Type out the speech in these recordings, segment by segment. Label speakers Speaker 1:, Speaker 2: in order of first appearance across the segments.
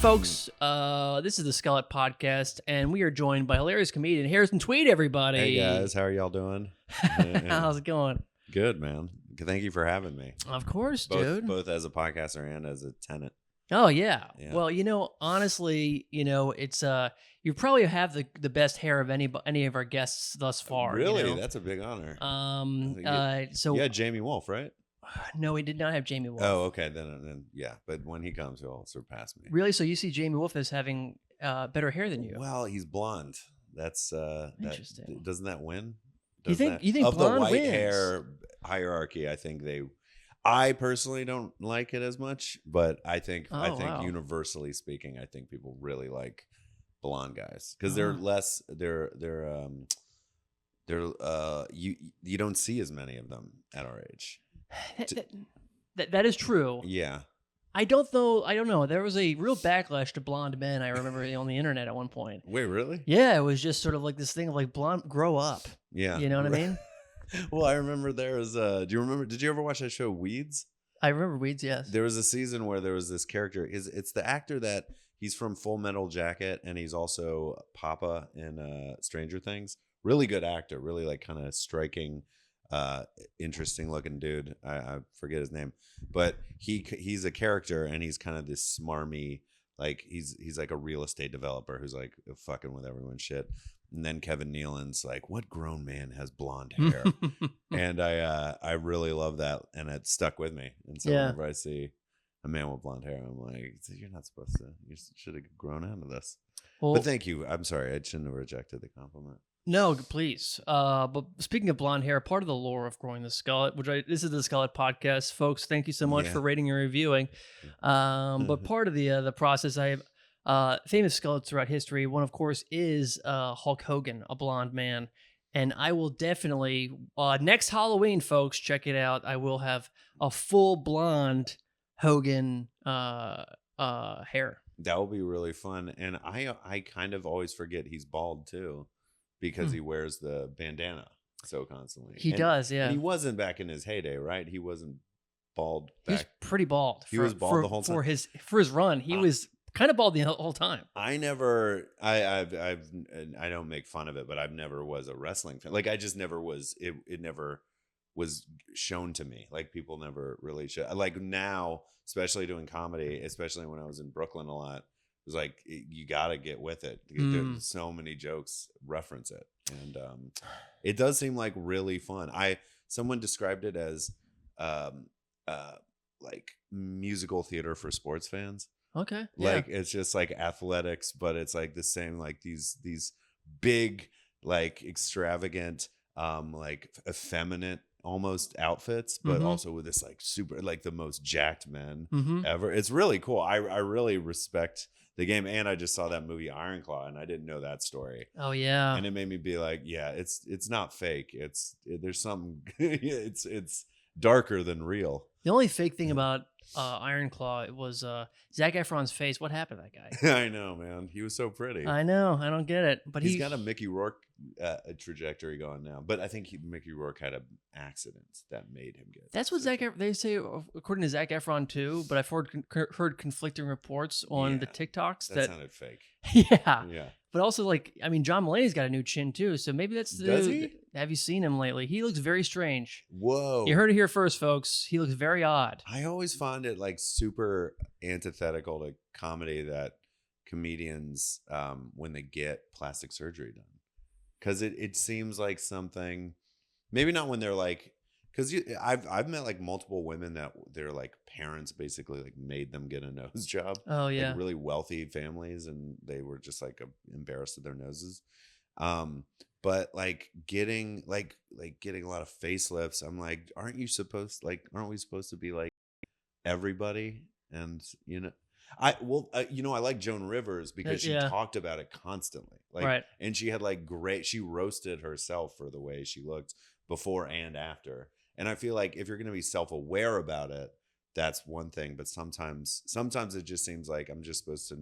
Speaker 1: folks. This is the Skullet podcast, and we are joined by hilarious comedian Harrison Tweed, everybody.
Speaker 2: Hey, guys. How are y'all doing?
Speaker 1: How's it going?
Speaker 2: Good, man. Thank you for having me.
Speaker 1: Of course, dude.
Speaker 2: Both as a podcaster and as a tenant.
Speaker 1: Oh, yeah.
Speaker 2: Yeah.
Speaker 1: Well, honestly, it's you probably have the best hair of any of our guests thus far.
Speaker 2: Really? That's a big honor.
Speaker 1: So
Speaker 2: you had Jamie Wolf, right?
Speaker 1: No, we did not have Jamie Wolf.
Speaker 2: Oh, okay. Then yeah. But when he comes, he'll surpass me.
Speaker 1: Really? So you see Jamie Wolf as having better hair than you?
Speaker 2: Well, he's blonde. That's
Speaker 1: interesting.
Speaker 2: Doesn't that win?
Speaker 1: You think
Speaker 2: of
Speaker 1: blonde
Speaker 2: the white
Speaker 1: wins?
Speaker 2: hair hierarchy? I personally don't like it as much, but I think
Speaker 1: wow.
Speaker 2: universally speaking, I think people really like blonde guys because they're less. You don't see as many of them at our age.
Speaker 1: That is true.
Speaker 2: Yeah.
Speaker 1: I don't know. There was a real backlash to blonde men. I remember on the internet at one point.
Speaker 2: Wait, really?
Speaker 1: Yeah, it was just sort of like this thing of like blonde, grow up.
Speaker 2: Yeah.
Speaker 1: You know what I mean?
Speaker 2: Well, I remember there was did you ever watch that show Weeds?
Speaker 1: I remember Weeds, yes.
Speaker 2: There was a season where there was this character. It's the actor that he's from Full Metal Jacket, and he's also Papa in Stranger Things. Really good actor, really like kind of striking, interesting looking dude. I forget his name, but he's a character, and he's kind of this smarmy, like he's like a real estate developer who's like fucking with everyone's shit. And then Kevin Nealon's like, what grown man has blonde hair? And I really love that, and it stuck with me. And so whenever I see a man with blonde hair, I'm like, you're not supposed to. You should have grown out of this. Well, but thank you. I'm sorry. I shouldn't have rejected the compliment.
Speaker 1: No, please. But speaking of blonde hair, part of the lore of Growing the Skullet, this is the Skullet podcast, folks. Thank you so much for rating and reviewing. But part of the process, I have famous skullets throughout history. One, of course, is Hulk Hogan, a blonde man. And I will definitely, next Halloween, folks, check it out. I will have a full blonde Hogan hair.
Speaker 2: That will be really fun. And I kind of always forget he's bald, too, because he wears the bandana so constantly.
Speaker 1: He does, yeah.
Speaker 2: And he wasn't back in his heyday, right? He wasn't bald back.
Speaker 1: He was pretty bald.
Speaker 2: He was bald the whole time?
Speaker 1: For his run, he was kind of bald the whole time.
Speaker 2: I don't make fun of it, but I've never was a wrestling fan. Like I just never was. It never was shown to me. Like people never really show. Like now, especially doing comedy, especially when I was in Brooklyn a lot, it was like you got to get with it. There's so many jokes reference it, and it does seem like really fun. Someone described it as like musical theater for sports fans.
Speaker 1: Okay.
Speaker 2: Like it's just like athletics, but it's like the same, like these big, like extravagant, like effeminate almost outfits, but also with this like super, like the most jacked men ever. It's really cool. I really respect the game. And I just saw that movie Iron Claw, and I didn't know that story.
Speaker 1: Oh yeah.
Speaker 2: And it made me be like, yeah, it's not fake. There's some, it's darker than real.
Speaker 1: The only fake thing about Iron Claw was Zac Efron's face. What happened to that guy?
Speaker 2: I know, man. He was so pretty.
Speaker 1: I know. I don't get it. But
Speaker 2: he's got a Mickey Rourke trajectory going now. But I think Mickey Rourke had an accident that made him get.
Speaker 1: That's what they say, according to Zac Efron too. But I've heard conflicting reports on the TikToks that
Speaker 2: sounded fake.
Speaker 1: Yeah.
Speaker 2: Yeah.
Speaker 1: But also, like, I mean, John Mulaney's got a new chin too, so maybe that's the.
Speaker 2: Does he?
Speaker 1: Have you seen him lately? He looks very strange.
Speaker 2: Whoa!
Speaker 1: You heard it here first, folks. He looks very odd.
Speaker 2: I always find it like super antithetical to comedy that comedians, when they get plastic surgery done, because it seems like something. Maybe not when they're like. Because I've met like multiple women that their like parents basically like made them get a nose job.
Speaker 1: Oh yeah,
Speaker 2: like really wealthy families, and they were just like embarrassed of their noses. But like getting getting a lot of facelifts, I'm like, aren't we supposed to be like everybody? And I like Joan Rivers because she talked about it constantly, like,
Speaker 1: right.
Speaker 2: And she had like she roasted herself for the way she looked before and after. And I feel like if you're going to be self-aware about it, that's one thing. But sometimes it just seems like I'm just supposed to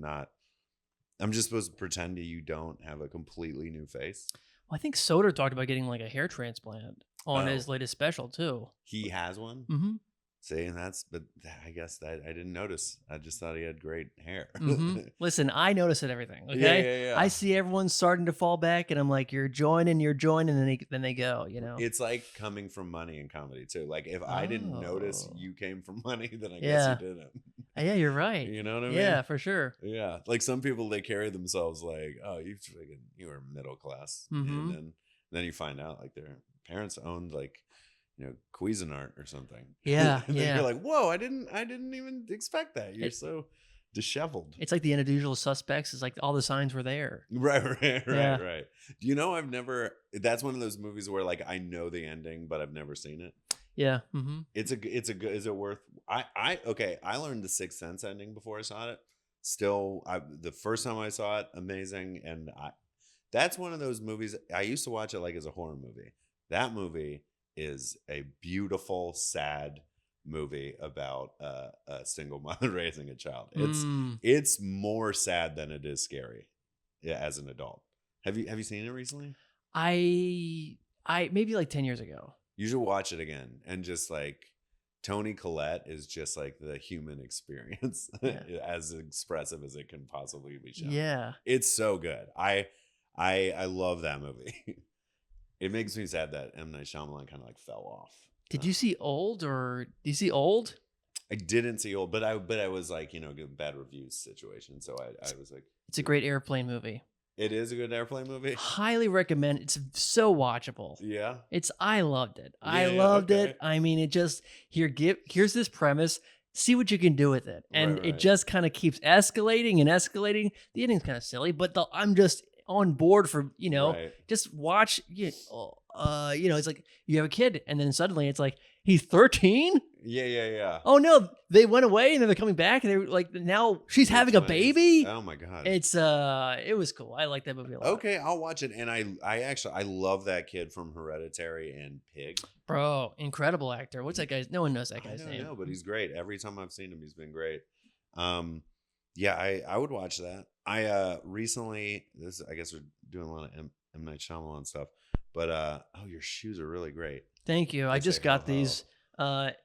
Speaker 2: pretend that you don't have a completely new face.
Speaker 1: Well, I think Soder talked about getting like a hair transplant on his latest special too.
Speaker 2: He has one?
Speaker 1: Mm-hmm.
Speaker 2: See, and but I guess that I didn't notice. I just thought he had great hair.
Speaker 1: Listen, I notice it everything.
Speaker 2: Yeah,
Speaker 1: Okay,
Speaker 2: yeah,
Speaker 1: I
Speaker 2: yeah.
Speaker 1: see everyone starting to fall back, and I'm like, you're joining, and then they go. You know,
Speaker 2: It's like coming from money in comedy too. Like if I didn't notice
Speaker 1: oh,
Speaker 2: you came from money, then I guess you
Speaker 1: yeah,
Speaker 2: didn't.
Speaker 1: yeah, you're right.
Speaker 2: You know what I mean?
Speaker 1: Yeah, for sure.
Speaker 2: Yeah. Like some people, they carry themselves like, oh, you were middle class, and
Speaker 1: Mm-hmm.
Speaker 2: then you find out like their parents owned like, Cuisinart or something.
Speaker 1: Yeah,
Speaker 2: And then
Speaker 1: yeah.
Speaker 2: you're like, whoa, I didn't even expect that. You're so disheveled.
Speaker 1: It's like the unusual suspects. It's like all the signs were there.
Speaker 2: Right, right,
Speaker 1: Yeah,
Speaker 2: right. Do that's one of those movies where like I know the ending, but I've never seen it.
Speaker 1: yeah. Mm-hmm.
Speaker 2: It's a good, is it worth, okay, I learned the Sixth Sense ending before I saw it. Still, the first time I saw it, amazing. And that's one of those movies I used to watch it like as a horror movie. That movie is a beautiful, sad movie about a single mother raising a child. It's more sad than it is scary. Yeah, as an adult. Have you seen it recently?
Speaker 1: I maybe like 10 years ago.
Speaker 2: You should watch it again, and just like Toni Collette is just like the human experience,
Speaker 1: Yeah.
Speaker 2: as expressive as it can possibly be shown.
Speaker 1: Yeah.
Speaker 2: It's so good. I love that movie. It makes me sad that M. Night Shyamalan kind of like fell off.
Speaker 1: Did you see Old, or do you see Old?
Speaker 2: I didn't see Old, but I was like, getting bad reviews situation. So I was like,
Speaker 1: It's a great airplane movie.
Speaker 2: it is a good airplane movie.
Speaker 1: Highly recommend. It's so watchable.
Speaker 2: Yeah.
Speaker 1: I loved it. I
Speaker 2: Yeah,
Speaker 1: loved
Speaker 2: okay.
Speaker 1: it. I mean, it just here's this premise. See what you can do with it, and
Speaker 2: Right,
Speaker 1: it
Speaker 2: right.
Speaker 1: just kind of keeps escalating and escalating. The ending's kind of silly, but I'm just on board for
Speaker 2: Right.
Speaker 1: just watch. It's like you have a kid, and then suddenly it's like he's 13.
Speaker 2: Yeah.
Speaker 1: Oh no, they went away and then they're coming back, and they're like now she's having a baby.
Speaker 2: Oh my God.
Speaker 1: It was cool. I like that movie a lot.
Speaker 2: Okay, I'll watch it. And I love that kid from Hereditary and Pig.
Speaker 1: Bro, incredible actor. What's that guy's? No one knows that
Speaker 2: I
Speaker 1: guy's
Speaker 2: don't
Speaker 1: name.
Speaker 2: know, but he's great. Every time I've seen him, he's been great. Yeah, I would watch that. I recently, I guess we're doing a lot of M. Night Shyamalan stuff, but your shoes are really great.
Speaker 1: Thank you. I
Speaker 2: They
Speaker 1: just
Speaker 2: say
Speaker 1: got
Speaker 2: ho-ho.
Speaker 1: these.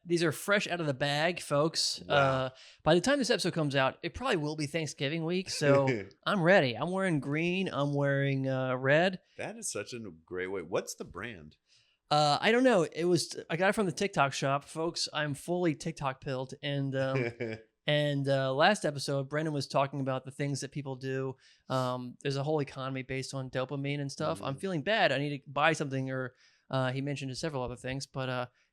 Speaker 1: These are fresh out of the bag, folks.
Speaker 2: Wow.
Speaker 1: By the time this episode comes out, it probably will be Thanksgiving week, so I'm ready. I'm wearing green. I'm wearing red.
Speaker 2: That is such a great way. What's the brand?
Speaker 1: I don't know. I got it from the TikTok shop, folks. I'm fully TikTok pilled, and last episode, Brendan was talking about the things that people do. There's a whole economy based on dopamine and stuff. I'm feeling bad. I need to buy something, or he mentioned several other things, but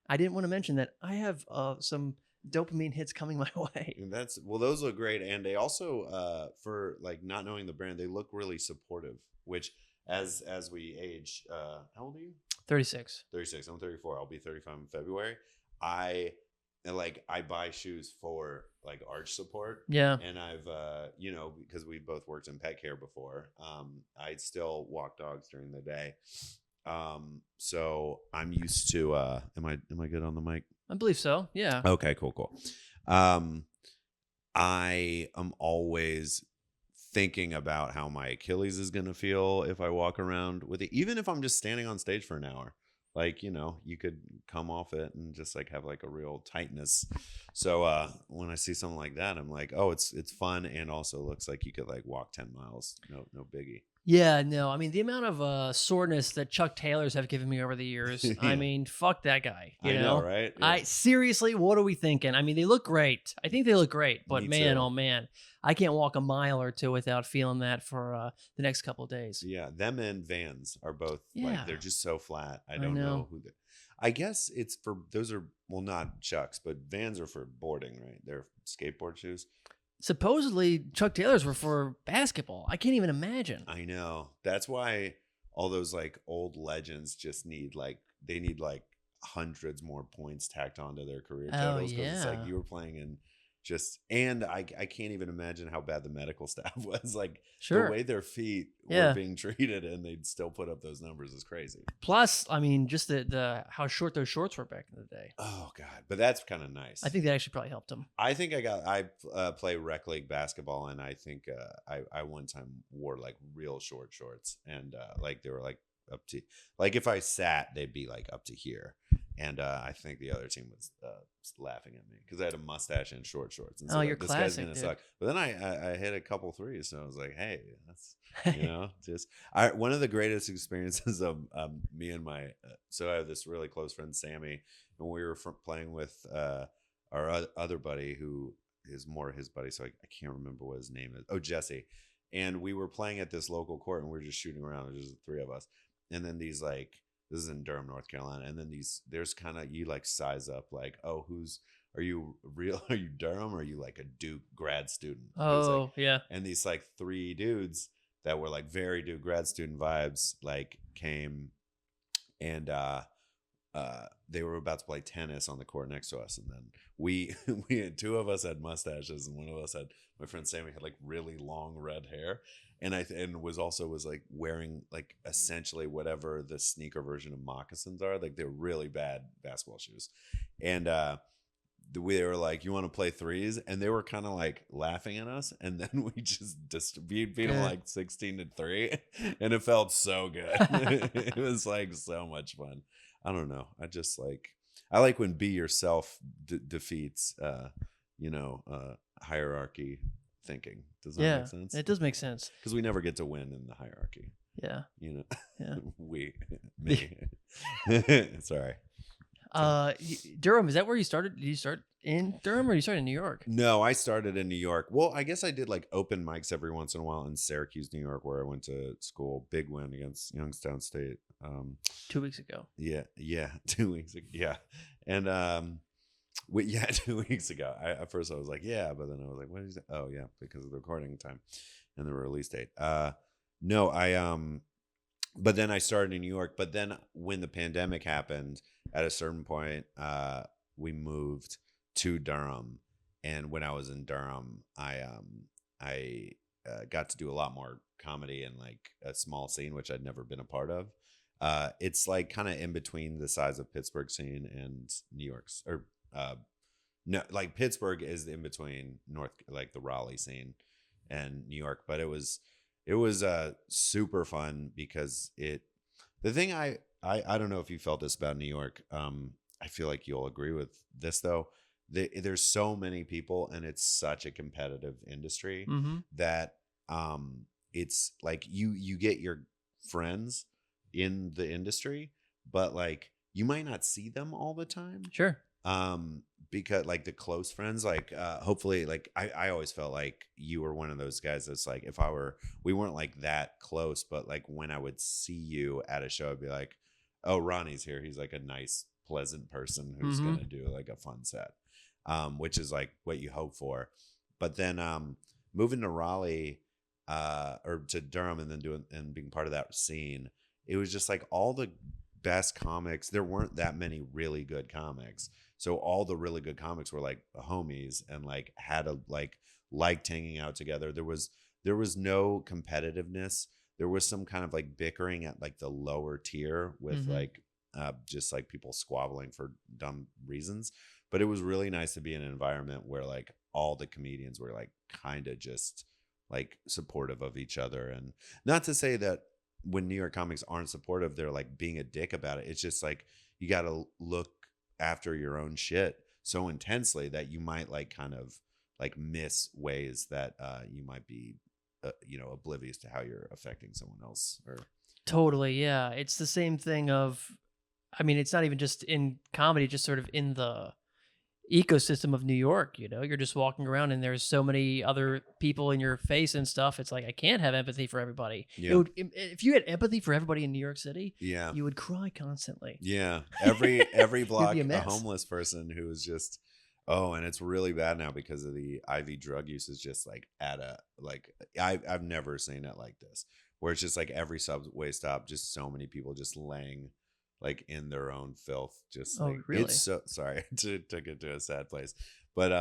Speaker 1: I didn't want to mention that I have some dopamine hits coming my way.
Speaker 2: Those look great, and they also, for like not knowing the brand, they look really supportive. Which, as we age, how old are you?
Speaker 1: 36.
Speaker 2: 36. I'm 34. I'll be 35 in February. I buy shoes for like arch support.
Speaker 1: Yeah.
Speaker 2: And I've because we both worked in pet care before. I still walk dogs during the day. So I'm used to am I good on the mic?
Speaker 1: I believe so. Yeah.
Speaker 2: Okay, cool. I am always thinking about how my Achilles is going to feel if I walk around with it, even if I'm just standing on stage for an hour. Like, you could come off it and just like have like a real tightness. So when I see something like that, I'm like, oh, it's fun, and also looks like you could like walk 10 miles. No biggie.
Speaker 1: Yeah, no. I mean, the amount of soreness that Chuck Taylors have given me over the years. I mean, fuck that guy. You
Speaker 2: I know, right? Yeah.
Speaker 1: I seriously, what are we thinking? I mean, they look great. I think they look great, but
Speaker 2: Me
Speaker 1: man,
Speaker 2: too.
Speaker 1: oh man, I can't walk a mile or two without feeling that for the next couple of days.
Speaker 2: Yeah, them and Vans are both
Speaker 1: Yeah.
Speaker 2: like, they're just so flat. I don't know who I guess it's for, those are, well, not Chucks, but Vans are for boarding, right? They're skateboard shoes.
Speaker 1: Supposedly, Chuck Taylors were for basketball. I can't even imagine.
Speaker 2: I know. That's why all those like old legends just need like hundreds more points tacked onto their career titles.
Speaker 1: yeah.
Speaker 2: It's like you were playing in and I can't even imagine how bad the medical staff was. Like
Speaker 1: Sure.
Speaker 2: the way their feet
Speaker 1: Yeah.
Speaker 2: were being treated, and they'd still put up those numbers is crazy.
Speaker 1: Plus, I mean, just the how short those shorts were back in the day.
Speaker 2: Oh God. But that's kind of nice.
Speaker 1: I think that actually probably helped him.
Speaker 2: I think I play rec league basketball, and I think I one time wore like real short shorts, and like they were like up to, like if I sat, they'd be like up to here, And I think the other team was laughing at me because I had a mustache and short shorts, and
Speaker 1: Oh,
Speaker 2: so
Speaker 1: you're
Speaker 2: like, this guy's
Speaker 1: classic,
Speaker 2: gonna
Speaker 1: dude.
Speaker 2: suck. But then I hit a couple threes, so I was like, hey, that's just one of the greatest experiences of me and my so I have this really close friend Sammy, and we were playing with our other buddy who is more his buddy, so I can't remember what his name is. Oh, Jesse. And we were playing at this local court, and we were just shooting around. There's just the three of us, and then these like this is in Durham, North Carolina, and then there's kind of you like size up like, oh, are you real? Are you Durham? Or are you like a Duke grad student?
Speaker 1: Oh, yeah.
Speaker 2: And these like three dudes that were like very Duke grad student vibes like came, and they were about to play tennis on the court next to us, and then we had two of us had mustaches, and one of us had my friend Sammy had like really long red hair, and was like wearing like essentially whatever the sneaker version of moccasins are, like they're really bad basketball shoes, and we were like, you want to play threes? And they were kind of like laughing at us, and then we just beat them like 16-3, and it felt so good. It was like so much fun. I don't know. I like when be yourself defeats hierarchy thinking. Does that make sense?
Speaker 1: It does make sense.
Speaker 2: Because we never get to win in the hierarchy.
Speaker 1: Yeah.
Speaker 2: Yeah. Sorry.
Speaker 1: Durham, is that where you started? Did you start in Durham or you started in New York?
Speaker 2: No, I started in New York. Well, I guess I did like open mics every once in a while in Syracuse, New York, where I went to school. Big win against Youngstown State.
Speaker 1: 2 weeks ago.
Speaker 2: Yeah. 2 weeks ago. Yeah. And 2 weeks ago. At first I was like, yeah, but then I was like, what is it? Oh yeah, because of the recording time and the release date. But then I started in New York. But then when the pandemic happened, at a certain point, we moved to Durham. And when I was in Durham, I got to do a lot more comedy in like a small scene, which I'd never been a part of. It's like kind of in between the size of Pittsburgh scene and New York's, or no, like Pittsburgh is in between like the Raleigh scene and New York. But it was super fun because the thing I don't know if you felt this about New York. I feel like you'll agree with this though. There's so many people, and it's such a competitive industry that it's like you get your friends in the industry, but like you might not see them all the time.
Speaker 1: Sure.
Speaker 2: Because like the close friends, like hopefully, like I always felt like you were one of those guys that's like, we weren't like that close, but like when I would see you at a show, I'd be like, oh, Ronnie's here. He's like a nice, pleasant person who's gonna do like a fun set, which is like what you hope for. But then moving to Raleigh or to Durham and then being part of that scene, it was just like all the best comics. There weren't that many really good comics. So all the really good comics were like homies and like had a liked hanging out together. There was no competitiveness. There was some kind of like bickering at like the lower tier with like just like people squabbling for dumb reasons. But it was really nice to be in an environment where like all the comedians were like kind of just like supportive of each other. And not to say that when New York comics aren't supportive, they're like being a dick about it. It's just like you got to look after your own shit so intensely that you might like kind of like miss ways that you might be oblivious to how you're affecting someone else. Or
Speaker 1: totally, yeah. It's the same thing of, I mean, it's not even just in comedy, just sort of in the ecosystem of New York. You're just walking around and there's so many other people in your face and stuff. It's like I can't have empathy for everybody.
Speaker 2: Yeah.
Speaker 1: If you had empathy for everybody in New York City,
Speaker 2: yeah,
Speaker 1: you would cry constantly.
Speaker 2: Yeah, every block a homeless person who is just and it's really bad now because of the IV drug use is just like at a like I've never seen it like this, where it's just like every subway stop, just so many people just laying like in their own filth, just like
Speaker 1: really?
Speaker 2: It's so sorry to get to a sad place, but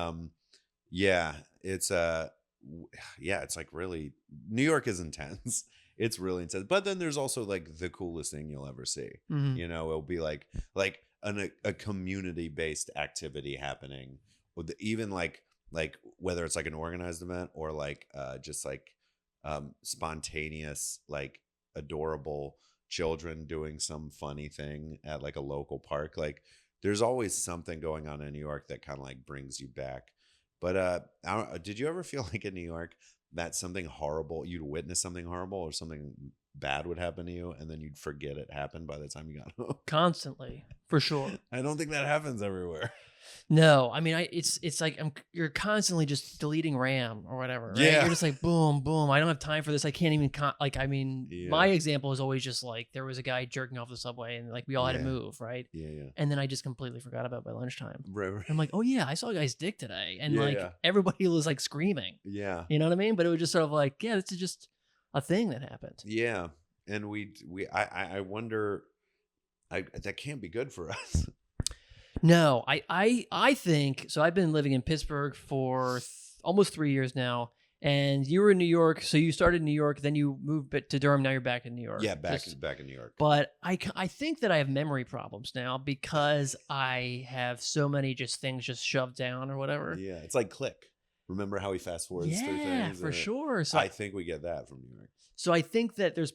Speaker 2: yeah, it's it's like really New York is intense. It's really intense, but then there's also like the coolest thing you'll ever see. It'll be like a community based activity happening with even like whether it's like an organized event or like just like spontaneous like adorable children doing some funny thing at like a local park. Like there's always something going on in New York that kind of like brings you back. But did you ever feel like in New York that something horrible, you'd witness something horrible or something bad would happen to you, and then you'd forget it happened by the time you got home?
Speaker 1: Constantly, for sure.
Speaker 2: I don't think that happens everywhere.
Speaker 1: No, I mean, it's like you're constantly just deleting RAM or whatever, right?
Speaker 2: Yeah.
Speaker 1: You're just like, boom, boom. I don't have time for this. I can't even I mean,
Speaker 2: Yeah.
Speaker 1: my example is always just like there was a guy jerking off the subway, and like we all had to
Speaker 2: Yeah.
Speaker 1: move, right?
Speaker 2: Yeah.
Speaker 1: And then I just completely forgot about it by lunchtime.
Speaker 2: Right.
Speaker 1: I'm like, oh yeah, I saw a guy's dick today, and
Speaker 2: Yeah,
Speaker 1: like
Speaker 2: yeah.
Speaker 1: everybody was like screaming.
Speaker 2: Yeah.
Speaker 1: You know what I mean? But it was just sort of like, yeah, this is just a thing that happened.
Speaker 2: Yeah. And I wonder, that can't be good for us.
Speaker 1: No, I think so. I've been living in Pittsburgh for almost 3 years now, and you were in New York. So you started in New York, then you moved to Durham. Now you're back in New York.
Speaker 2: Yeah, back in New York.
Speaker 1: But I think that I have memory problems now because I have so many just things just shoved down or whatever.
Speaker 2: Yeah, it's like Click. Remember how he fast forwards through things?
Speaker 1: Yeah, for sure. So
Speaker 2: I think we get that from New York.
Speaker 1: So I think that there's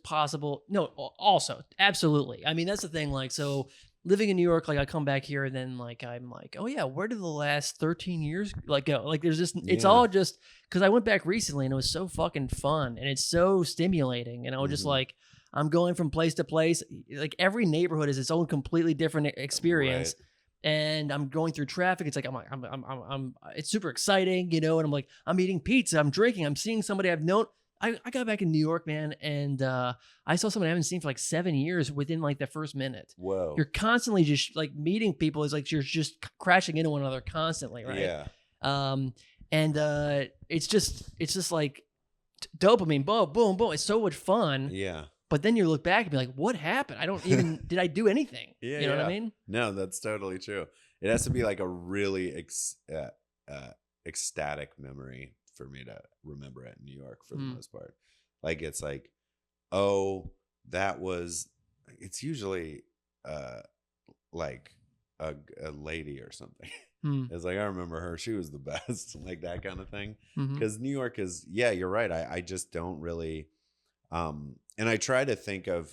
Speaker 1: also, absolutely. I mean, that's the thing. Like, so living in New York, like I come back here and then like, I'm like, oh yeah, where did the last 13 years like go? Like there's just, it's all just, cause I went back recently and it was so fucking fun and it's so stimulating. And I was just like, I'm going from place to place. Like every neighborhood is its own completely different experience. Right. And I'm going through traffic. It's like, it's super exciting, you know? And I'm like, I'm eating pizza, I'm drinking, I'm seeing somebody I've known. I got back in New York, man, and I saw someone I haven't seen for like 7 years within like the first minute.
Speaker 2: Whoa.
Speaker 1: You're constantly just like meeting people. It's like you're just crashing into one another constantly, right?
Speaker 2: Yeah.
Speaker 1: And it's just like dopamine, boom, boom, boom. It's so much fun.
Speaker 2: Yeah.
Speaker 1: But then you look back and be like, what happened? I don't even, did I do anything?
Speaker 2: Yeah.
Speaker 1: You know what I mean?
Speaker 2: No, that's totally true. It has to be like a really ecstatic memory for me to remember it in New York for the most part. Like it's like, oh, it's usually like a lady or something. It's like, I remember her, she was the best, like that kind of thing. Because New York is, yeah, you're right. I just don't really, and I try to think of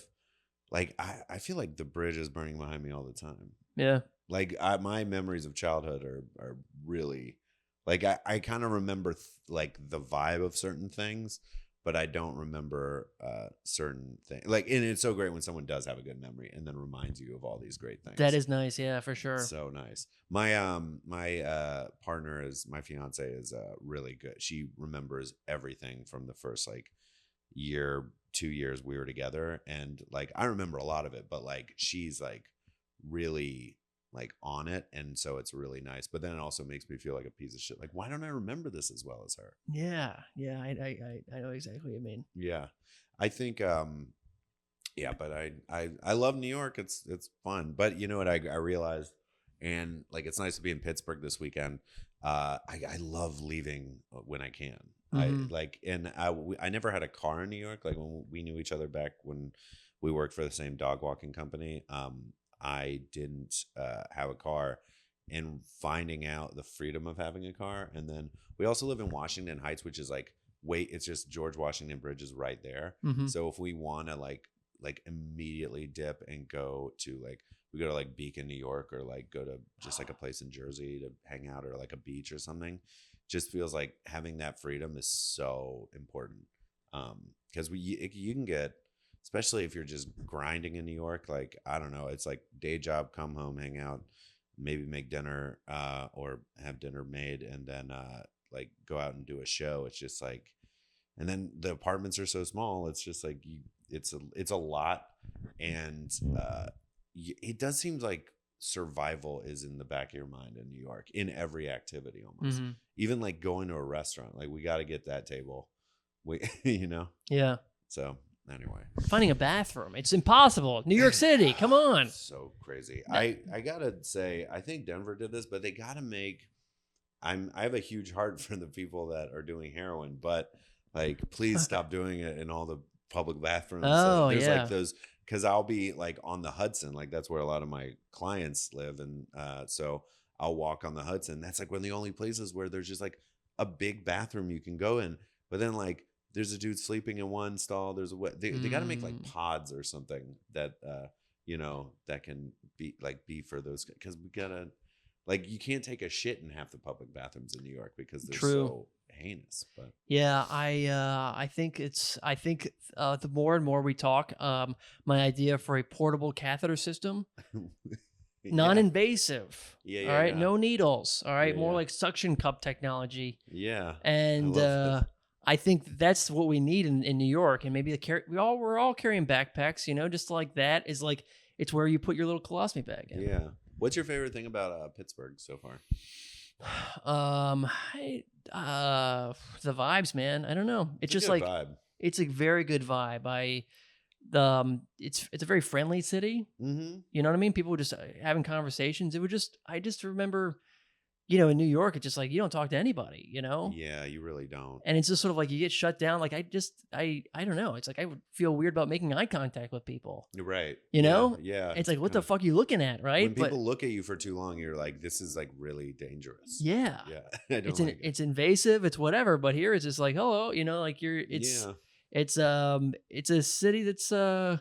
Speaker 2: like, I feel like the bridge is burning behind me all the time.
Speaker 1: Yeah.
Speaker 2: Like my memories of childhood are really, like I kind of remember like the vibe of certain things, but I don't remember certain things. Like, and it's so great when someone does have a good memory and then reminds you of all these great things.
Speaker 1: That is nice, yeah, for sure.
Speaker 2: So nice. My my partner my fiance is really good. She remembers everything from the first like 2 years we were together, and like I remember a lot of it, but like she's like really like on it, and so it's really nice. But then it also makes me feel like a piece of shit. Like, why don't I remember this as well as her?
Speaker 1: Yeah, I know exactly what you mean.
Speaker 2: Yeah, I think yeah, but I love New York. It's fun. But you know what I realized, and like it's nice to be in Pittsburgh this weekend. I love leaving when I can. I like, and I never had a car in New York. Like when we knew each other back when we worked for the same dog walking company. I didn't have a car, and finding out the freedom of having a car. And then we also live in Washington Heights, which is like, it's just George Washington Bridge is right there. So if we want to like immediately dip and go to like, we go to like Beacon, New York, or like go to just like a place in Jersey to hang out, or like a beach or something, just feels like having that freedom is so important. Because you can get, especially if you're just grinding in New York, like, I don't know, it's like day job, come home, hang out, maybe make dinner, or have dinner made, and then like go out and do a show. It's just like, and then the apartments are so small. It's just like it's a lot, and it does seem like survival is in the back of your mind in New York in every activity almost. Even like going to a restaurant, like we got to get that table, you know.
Speaker 1: Yeah.
Speaker 2: So anyway,
Speaker 1: finding a bathroom, it's impossible. New York City, come on.
Speaker 2: So crazy. I gotta say, I think Denver did this, but they gotta make, I have a huge heart for the people that are doing heroin, but like, please stop doing it in all the public bathrooms.
Speaker 1: Oh,
Speaker 2: there's
Speaker 1: yeah.
Speaker 2: like those, because I'll be like on the Hudson, like that's where a lot of my clients live, and so I'll walk on the Hudson. That's like one of the only places where there's just like a big bathroom you can go in, but then like there's a dude sleeping in one stall. There's they got to make like pods or something that that can be for those, because we gotta, like, you can't take a shit in half the public bathrooms in New York because they're so heinous. But
Speaker 1: yeah, I think the more and more we talk, my idea for a portable catheter system, non-invasive, all right, no needles, all right, more like suction cup technology.
Speaker 2: Yeah,
Speaker 1: and I think that's what we need in New York. And maybe we're all carrying backpacks, just like that is like, it's where you put your little colostomy bag in.
Speaker 2: Yeah. What's your favorite thing about Pittsburgh so far?
Speaker 1: The vibes, man. I don't know. It's just like
Speaker 2: vibe.
Speaker 1: It's a very good vibe. It's a very friendly city.
Speaker 2: Mm-hmm.
Speaker 1: You know what I mean? People were just having conversations. I just remember, in New York, it's just like you don't talk to anybody.
Speaker 2: Yeah, you really don't.
Speaker 1: And it's just sort of like you get shut down. Like I don't know. It's like I would feel weird about making eye contact with people.
Speaker 2: You're right.
Speaker 1: Yeah. It's like, what the fuck are you looking at, right?
Speaker 2: When people look at you for too long, you're like, this is like really dangerous.
Speaker 1: Yeah.
Speaker 2: Yeah. It's
Speaker 1: invasive. It's whatever. But here it's just like, hello, like it's a city that's I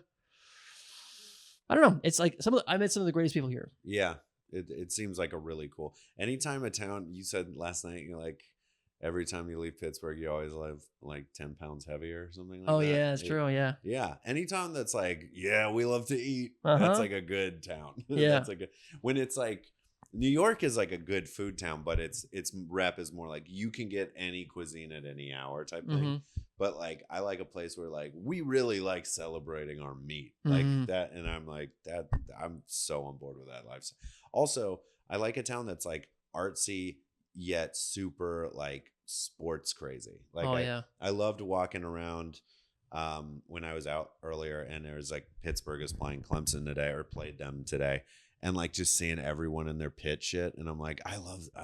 Speaker 1: don't know. It's like I met some of the greatest people here.
Speaker 2: Yeah. It seems like a really cool. Anytime a town, you said last night, you're like, every time you leave Pittsburgh, you always live like 10 pounds heavier or something like that.
Speaker 1: Oh, yeah, it's true. Yeah.
Speaker 2: Yeah. Any town that's like, yeah, we love to eat. That's like a good town.
Speaker 1: Yeah.
Speaker 2: That's like when it's like, New York is like a good food town, but its rep is more like you can get any cuisine at any hour type thing.
Speaker 1: Mm-hmm.
Speaker 2: But like, I like a place where like we really like celebrating our meat, like that, and I'm like that. I'm so on board with that lifestyle. Also, I like a town that's like artsy yet super like sports crazy. Like I loved walking around when I was out earlier, and there was like Pittsburgh is playing Clemson today or played them today. And like just seeing everyone in their pit shit, and I'm like, I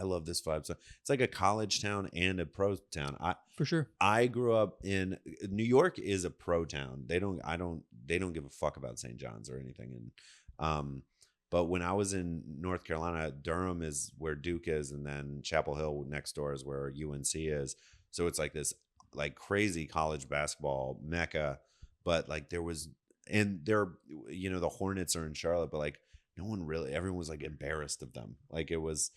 Speaker 2: love this vibe. So it's like a college town and a pro town.
Speaker 1: For sure.
Speaker 2: I grew up in New York is a pro town. They don't give a fuck about St. John's or anything. And but when I was in North Carolina, Durham is where Duke is, and then Chapel Hill next door is where UNC is. So it's like this like crazy college basketball mecca. But like the Hornets are in Charlotte, but like no one really, everyone was like embarrassed of them. Like it's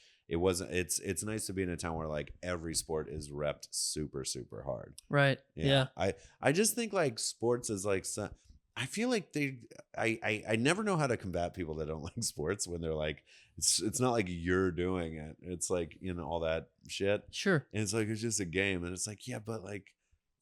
Speaker 2: nice to be in a town where like every sport is repped super, super hard.
Speaker 1: Right. Yeah.
Speaker 2: I just think like sports is like, I feel like I never know how to combat people that don't like sports when they're like, it's not like you're doing it. It's like, all that shit.
Speaker 1: Sure.
Speaker 2: And it's like, it's just a game. And it's like, yeah, but like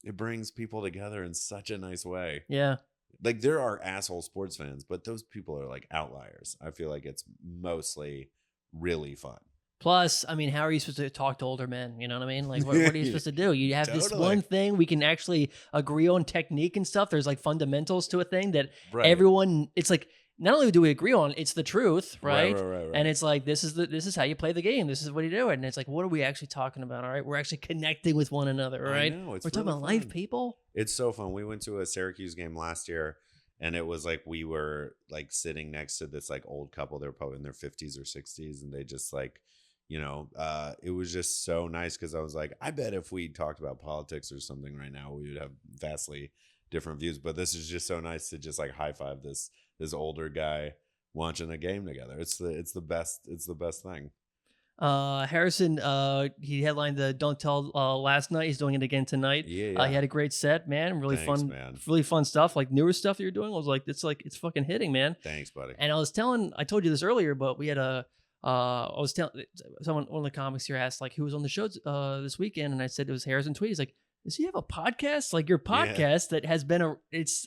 Speaker 2: it brings people together in such a nice way.
Speaker 1: Yeah.
Speaker 2: Like there are asshole sports fans, but those people are like outliers. I feel like it's mostly really fun.
Speaker 1: Plus, I mean, how are you supposed to talk to older men? You know what I mean? Like, what are you supposed to do? You have this one thing we can actually agree on technique and stuff. There's like fundamentals to a thing that everyone, it's like, not only do we agree on, it's the truth, right?
Speaker 2: Right.
Speaker 1: And it's like, this is how you play the game. This is what you do. And it's like, what are we actually talking about? All right. We're actually connecting with one another, right? We're talking about life, people.
Speaker 2: It's so fun. We went to a Syracuse game last year, and it was like we were like sitting next to this like old couple. They're probably in their 50s or 60s, and they just like, it was just so nice because I was like, I bet if we talked about politics or something right now, we would have vastly different views. But this is just so nice to just like high five this older guy watching a game together. It's the best thing.
Speaker 1: Harrison, he headlined the Don't Tell last night. He's doing it again tonight.
Speaker 2: Yeah.
Speaker 1: He had a great set, man. Really
Speaker 2: Thanks,
Speaker 1: fun,
Speaker 2: man.
Speaker 1: Really fun stuff. Like newer stuff that you're doing. I was like, it's fucking hitting, man.
Speaker 2: Thanks, buddy.
Speaker 1: And I told you this earlier, but we had I was telling someone, one of the comics here asked like who was on the show this weekend, and I said it was Harrison Tweed. He's like, does he have a podcast? Like your podcast that has been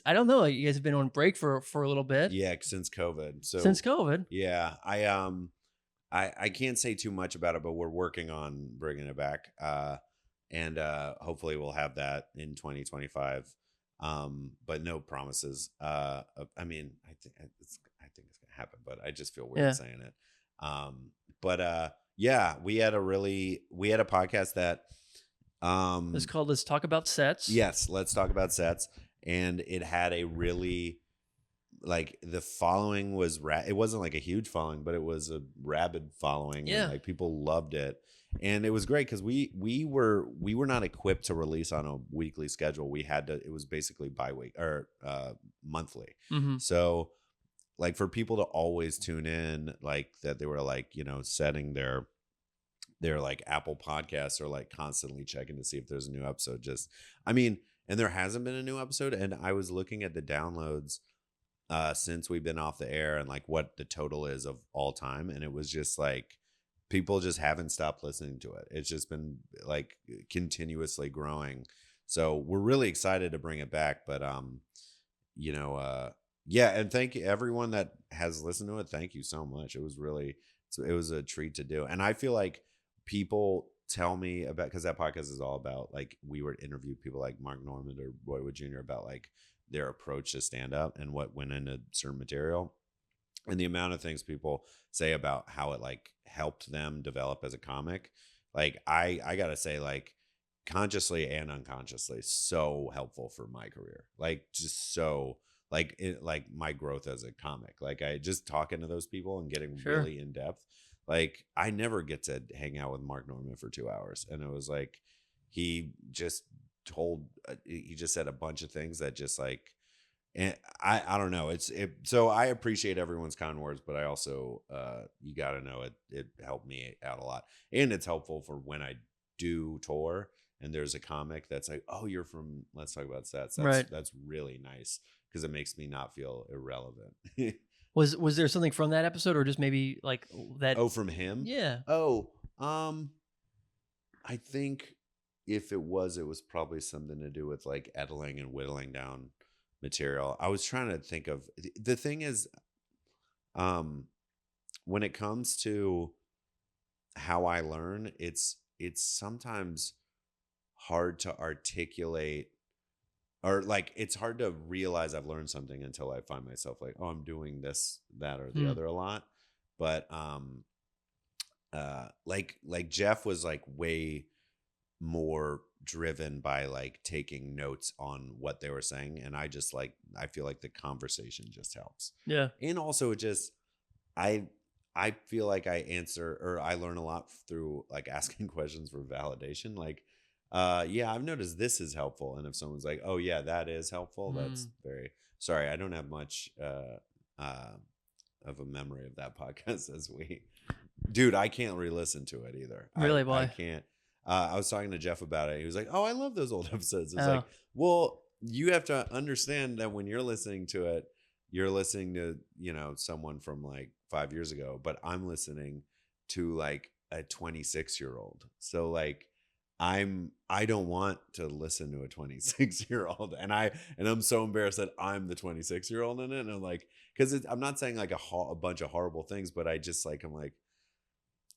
Speaker 1: I don't know, like you guys have been on break for a little bit.
Speaker 2: Yeah, since COVID.
Speaker 1: Since COVID.
Speaker 2: Yeah, I can't say too much about it, but we're working on bringing it back, and hopefully we'll have that in 2025. But no promises. I mean, I think it's gonna happen, but I just feel weird saying it. Yeah, we had a podcast that
Speaker 1: it's called Let's Talk About Sets.
Speaker 2: Yes, Let's Talk About Sets, and it had a really like the following was it wasn't like a huge following, but it was a rabid following.
Speaker 1: Yeah,
Speaker 2: and, like people loved it, and it was great because we were not equipped to release on a weekly schedule. We had to. It was basically bi-week or monthly.
Speaker 1: Mm-hmm.
Speaker 2: So like for people to always tune in, like that they were like, you know, setting their like Apple Podcasts or like constantly checking to see if there's a new episode. Just, I mean, and there hasn't been a new episode. And I was looking at the downloads since we've been off the air and like what the total is of all time. And it was just like people just haven't stopped listening to it. It's just been like continuously growing. So we're really excited to bring it back. But you know, yeah, and thank you everyone that has listened to it. Thank you so much. It was really, it was a treat to do. And I feel like people tell me about, because that podcast is all about like, we were interviewed people like Mark Normand or Roy Wood Jr. about like their approach to stand up and what went into certain material, and the amount of things people say about how it like helped them develop as a comic. Like I gotta say, like consciously and unconsciously, so helpful for my career. Like just so like like my growth as a comic. Like I just talking to those people and getting really in depth. Like I never get to hang out with Mark Norman for 2 hours, and it was like he just he just said a bunch of things that just like, and I don't know, so I appreciate everyone's kind words, but I also you got to know it helped me out a lot, and it's helpful for when I do tour and there's a comic that's like, oh, you're from Let's Talk About Sets. That's really nice because it makes me not feel irrelevant.
Speaker 1: Was there something from that episode, or just maybe like that?
Speaker 2: Oh, from him?
Speaker 1: Yeah.
Speaker 2: Oh, I think if it was probably something to do with like editing and whittling down material. I was trying to think of, the thing is, when it comes to how I learn, it's sometimes hard to articulate, or like it's hard to realize I've learned something until I find myself like, oh, I'm doing this, that, or the other a lot. But like Jeff was like way more driven by like taking notes on what they were saying, and I just like, I feel like the conversation just helps.
Speaker 1: Yeah.
Speaker 2: And also it just, I feel like I answer, or I learn a lot through like asking questions for validation. Like yeah, I've noticed this is helpful, and if someone's like, oh yeah, that is helpful, that's very, sorry, I don't have much of a memory of that podcast as dude, I can't re-listen to it either.
Speaker 1: Really? Why?
Speaker 2: I can't. I was talking to Jeff about it. He was like, oh, I love those old episodes. It's like, well, you have to understand that when you're listening to it, you're listening to, you know, someone from like 5 years ago, but I'm listening to like a 26-year-old. So like, I don't want to listen to a 26-year-old, and I'm so embarrassed that I'm the 26-year-old in it. And I'm like, because I'm not saying like a bunch of horrible things, but I just like, I'm like,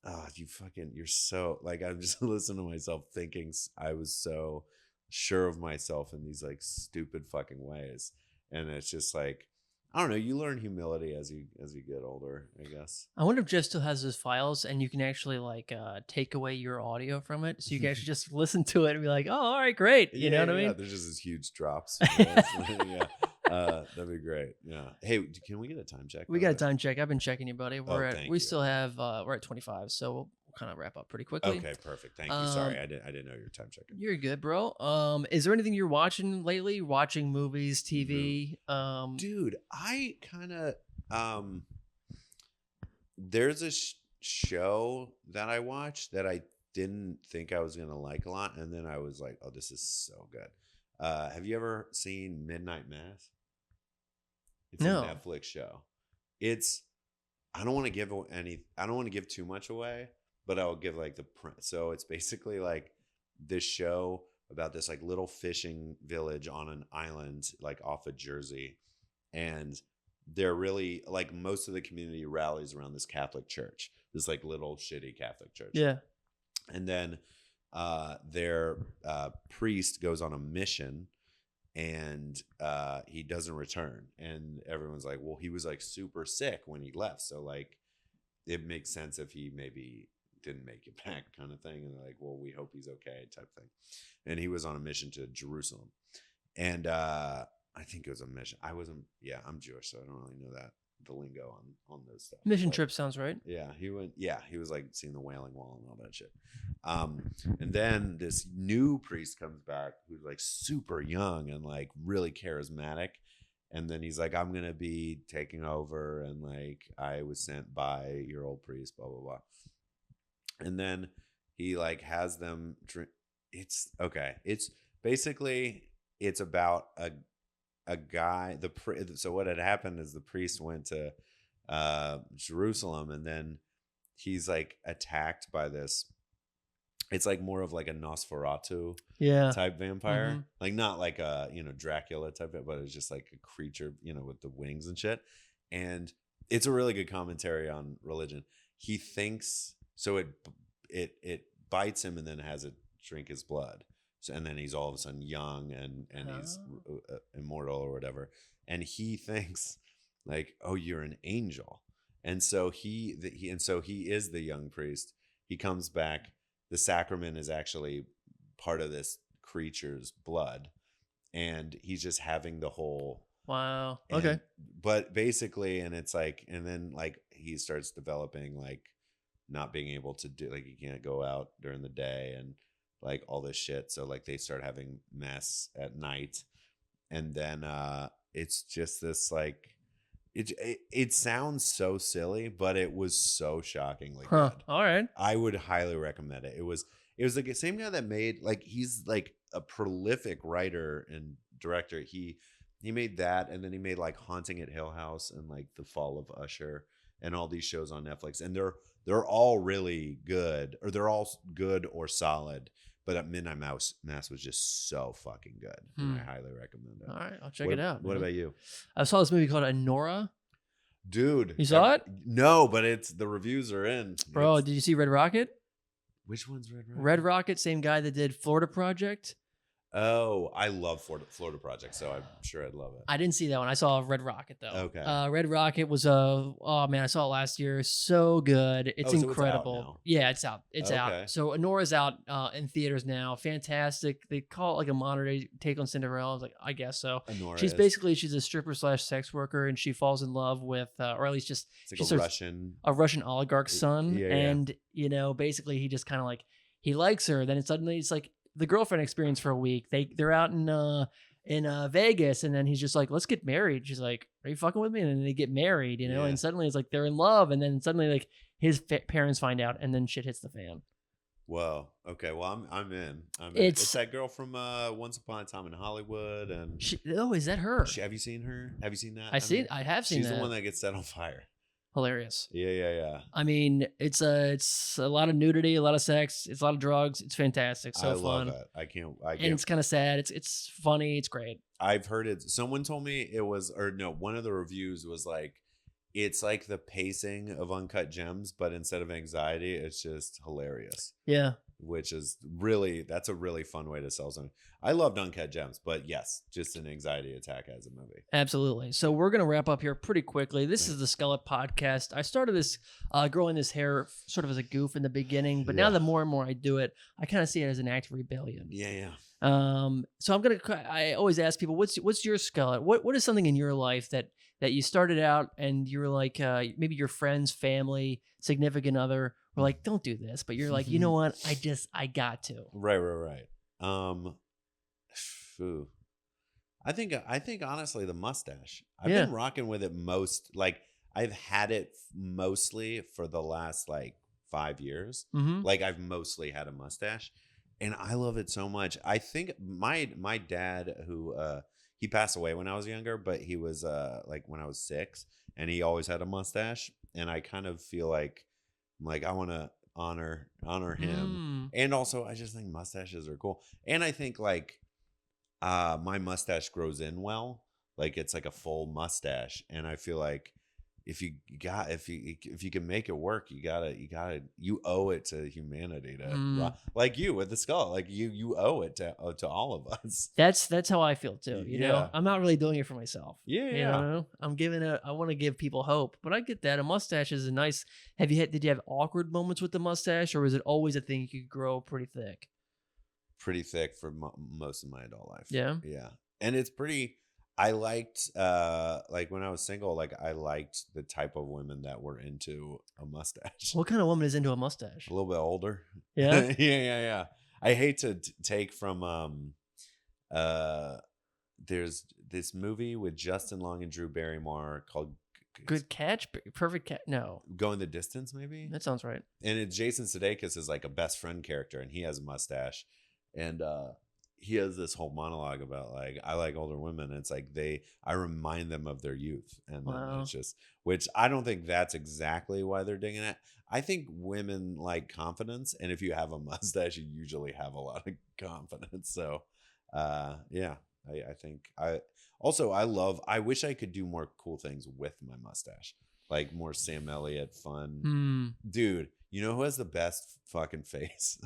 Speaker 2: oh, you're so like, I'm just listening to myself thinking I was so sure of myself in these like stupid fucking ways. And it's just like, I don't know, you learn humility as you get older, I guess.
Speaker 1: I wonder if Jeff still has those files and you can actually like take away your audio from it, so you can actually just listen to it and be like, oh, all right, great. You know what I mean?
Speaker 2: There's just these huge drops. Yeah. That'd be great. Yeah. Hey, can we get a time check?
Speaker 1: We got a time check. I've been checking you, buddy.
Speaker 2: We
Speaker 1: still have we're at 25, so we'll kind of wrap up pretty quickly.
Speaker 2: Okay, perfect. Thank you. Sorry, I didn't know your time checking.
Speaker 1: You're good, bro. Is there anything you're watching lately? Watching movies, TV?
Speaker 2: Dude, I kind of there's a show that I watched that I didn't think I was gonna like a lot, and then I was like, oh, this is so good. Have you ever seen Midnight Mass? It's a Netflix show. I don't want to give too much away, but I'll give like so it's basically like this show about this like little fishing village on an island like off of Jersey, and they're really like, most of the community rallies around this Catholic church, this like little shitty Catholic church.
Speaker 1: Yeah.
Speaker 2: And then their priest goes on a mission, and he doesn't return, and everyone's like, well, he was like super sick when he left, so like it makes sense if he maybe didn't make it back, kind of thing. And they're like, well, we hope he's okay, type thing. And he was on a mission to Jerusalem, and I think it was a mission. I'm Jewish, so I don't really know the lingo on those stuff.
Speaker 1: Mission trip sounds right.
Speaker 2: Yeah, he went. Yeah, he was like seeing the Wailing Wall and all that shit. And then this new priest comes back who's like super young and like really charismatic, And then he's like, I'm gonna be taking over, and like I was sent by your old priest, blah blah blah. And then he like has them drink. It's okay. It's basically it's about a guy. So what had happened is the priest went to Jerusalem, and then he's like attacked by this. It's like more of like a Nosferatu type vampire, like not like a Dracula type, but it's just like a creature with the wings and shit. And it's a really good commentary on religion. He thinks so it bites him and then has it drink his blood. So, and then he's all of a sudden young and he's immortal or whatever. And he thinks like, oh, you're an angel. And so he is the young priest. He comes back. The sacrament is actually part of this creature's blood, and he's just having the whole.
Speaker 1: Wow.
Speaker 2: Okay. But basically, and it's like, and then like he starts developing like not being able to do, like he can't go out during the day and like all this shit. So like they start having mess at night, and then it's just this like. It sounds so silly, but it was so shockingly good.
Speaker 1: All right.
Speaker 2: I would highly recommend it. It was like the same guy that made like he's like a prolific writer and director. He made that, and then he made like Haunting at Hill House and like The Fall of Usher and all these shows on Netflix. And they're all really good, or they're all good or solid. But at Midnight Mass was just so fucking good. And I highly recommend it.
Speaker 1: All right, I'll check it out.
Speaker 2: What about you?
Speaker 1: I saw this movie called Anora.
Speaker 2: Dude.
Speaker 1: You saw it?
Speaker 2: No, but the reviews are in.
Speaker 1: Bro, did you see Red Rocket?
Speaker 2: Which one's Red Rocket?
Speaker 1: Red Rocket, same guy that did Florida Project.
Speaker 2: Oh, I love Florida Project, so I'm sure I'd love it.
Speaker 1: I didn't see that one. I saw Red Rocket though.
Speaker 2: Okay.
Speaker 1: Red Rocket was oh man, I saw it last year. So good. It's incredible.
Speaker 2: So it's out now.
Speaker 1: Yeah, it's out. It's out. So Anora's out in theaters now. Fantastic. They call it like a modern day take on Cinderella. I was like, I guess so.
Speaker 2: Anora
Speaker 1: she's a stripper / sex worker, and she falls in love with, or at least just
Speaker 2: it's like a
Speaker 1: Russian oligarch's son.
Speaker 2: Yeah,
Speaker 1: and basically he just kind of like he likes her. Then suddenly it's like the girlfriend experience for a week. They're out in Vegas, and then he's just like, let's get married. She's like, are you fucking with me? And then they get married, and suddenly it's like they're in love, and then suddenly like his parents find out, and then shit hits the fan.
Speaker 2: Whoa. Okay. Well, I'm in. It's that girl from Once Upon a Time in Hollywood, and
Speaker 1: is that her?
Speaker 2: Have you seen her? Have you seen that?
Speaker 1: I have seen that.
Speaker 2: She's the one that gets set on fire.
Speaker 1: Hilarious.
Speaker 2: Yeah.
Speaker 1: I mean, it's a lot of nudity, a lot of sex, it's a lot of drugs. It's fantastic. So fun.
Speaker 2: I love it. I can't.
Speaker 1: And it's kind of sad. It's funny. It's great.
Speaker 2: I've heard it. Someone told me it was, or no, one of the reviews was like, it's like the pacing of Uncut Gems, but instead of anxiety, it's just hilarious.
Speaker 1: Yeah.
Speaker 2: Which is that's a really fun way to sell something. I loved Uncut Gems, but yes, just an anxiety attack as a movie.
Speaker 1: Absolutely. So we're going to wrap up here pretty quickly. This is the Skullet podcast. I started this growing this hair sort of as a goof in the beginning, but now the more and more I do it, I kind of see it as an act of rebellion.
Speaker 2: Yeah.
Speaker 1: So I always ask people, what's your Skullet? What is something in your life that you started out and you were like, maybe your friends, family, significant other were like, don't do this, but you're like, you know what? I got to.
Speaker 2: Right. I think honestly the mustache. I've been rocking with it like I've had it mostly for the last like 5 years. Like I've mostly had a mustache, and I love it so much. I think my dad, who he passed away when I was younger, but he was like when I was 6, and he always had a mustache, and I kind of feel like I want to honor him. And also I just think mustaches are cool, and I think like my mustache grows in well, like it's like a full mustache, and I feel like if you can make it work, you owe it to humanity to like you with the skull, like you owe it to all of us.
Speaker 1: That's how I feel too. You know, I'm not really doing it for myself.
Speaker 2: Yeah.
Speaker 1: You know, I want to give people hope, but I get that a mustache is a nice. Did you have awkward moments with the mustache, or was it always a thing you could grow pretty thick?
Speaker 2: Pretty thick for most of my adult life.
Speaker 1: Yeah.
Speaker 2: And it's pretty. I liked like when I was single, like I liked the type of women that were into a mustache.
Speaker 1: What kind of woman is into a mustache?
Speaker 2: A little bit older.
Speaker 1: Yeah.
Speaker 2: Yeah. I hate to take from there's this movie with Justin Long and Drew Barrymore called
Speaker 1: Good Catch, Perfect Catch. No,
Speaker 2: Going the Distance, maybe.
Speaker 1: that sounds right.
Speaker 2: And it's Jason Sudeikis is like a best friend character, and he has a mustache, and he has this whole monologue about like, I like older women. And it's like I remind them of their youth, and then it's just, which I don't think that's exactly why they're digging it. I think women like confidence, and if you have a mustache, you usually have a lot of confidence. So, yeah, I think I wish I could do more cool things with my mustache, like more Sam Elliott fun. Dude, you know who has the best fucking face?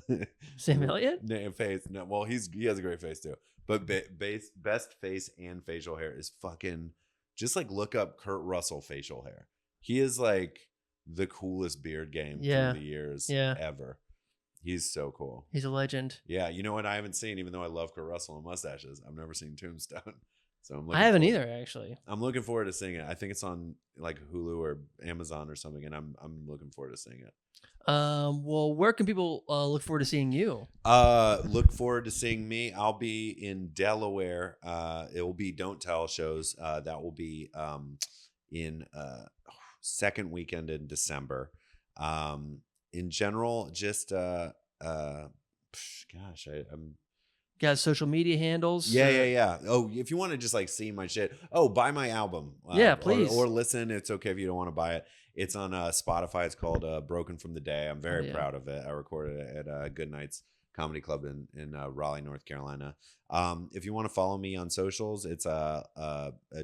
Speaker 1: Sam Elliott?
Speaker 2: Face. No, well, he has a great face too. But best face and facial hair is fucking, just like look up Kurt Russell facial hair. He is like the coolest beard game through the years ever. He's so cool.
Speaker 1: He's a legend.
Speaker 2: Yeah, you know what I haven't seen, even though I love Kurt Russell and mustaches, I've never seen Tombstone. So
Speaker 1: I haven't either, actually.
Speaker 2: I'm looking forward to seeing it. I think it's on like Hulu or Amazon or something, and I'm looking forward to seeing it.
Speaker 1: Well, where can people look forward to seeing you?
Speaker 2: Look forward to seeing me. I'll be in Delaware. It will be Don't Tell shows. That will be in second weekend in December. In general, just gosh, I'm.
Speaker 1: Got social media handles?
Speaker 2: Yeah. Oh, if you want to just like see my shit, buy my album.
Speaker 1: Yeah, please.
Speaker 2: Or listen. It's okay if you don't want to buy it. It's on Spotify. It's called Broken from the Day. I'm very proud of it. I recorded it at Good Nights Comedy Club in Raleigh, North Carolina. If you want to follow me on socials, it's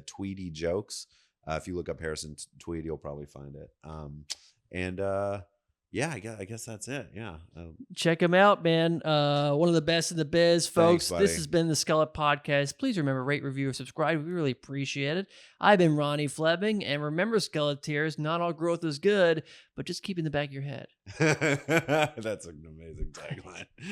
Speaker 2: Tweedy Jokes. If you look up Harrison Tweed, you'll probably find it. Yeah, I guess that's it. Yeah.
Speaker 1: Check him out, man. One of the best in the biz, folks.
Speaker 2: Thanks,
Speaker 1: this has been the Skullet Podcast. Please remember, rate, review, or subscribe. We really appreciate it. I've been Ronnie Fleming, and remember, Skelleteers, not all growth is good, but just keep in the back of your head.
Speaker 2: That's an amazing tagline.